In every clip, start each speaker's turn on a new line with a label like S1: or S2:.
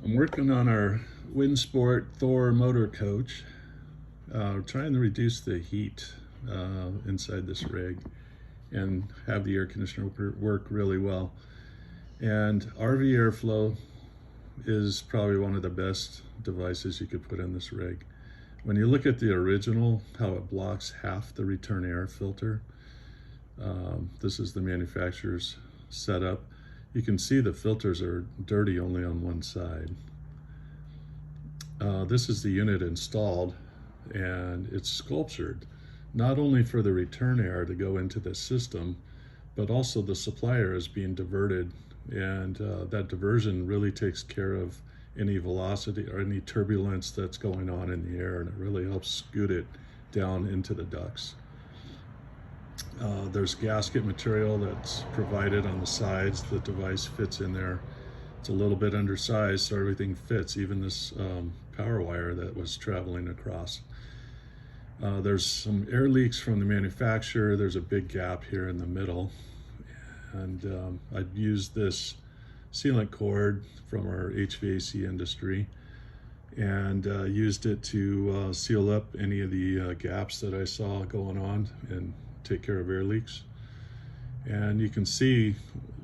S1: I'm working on our Windsport Thor motor coach, trying to reduce the heat inside this rig and have the air conditioner work really well. And RV airflow is probably one of the best devices you could put in this rig. When you look at the original, how it blocks half the return air filter, this is the manufacturer's setup. You can see the filters are dirty only on one side. This is the unit installed, and it's sculptured not only for the return air to go into the system, but also the supply air is being diverted, and that diversion really takes care of any velocity or any turbulence that's going on in the air, and it really helps scoot it down into the ducts. There's gasket material that's provided on the sides. The device fits in there. It's a little bit undersized, so everything fits, even this power wire that was traveling across. There's some air leaks from the manufacturer. There's a big gap here in the middle. And I've used this sealant cord from our HVAC industry and used it to seal up any of the gaps that I saw going on and take care of air leaks. And you can see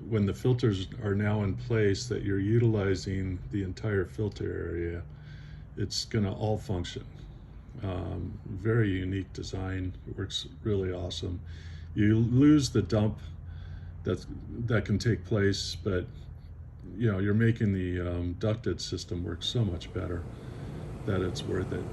S1: when the filters are now in place that you're utilizing the entire filter area. It's gonna all function. Very unique design. It works really awesome. You lose the dump that can take place, but you know, you're making the ducted system work so much better that it's worth it.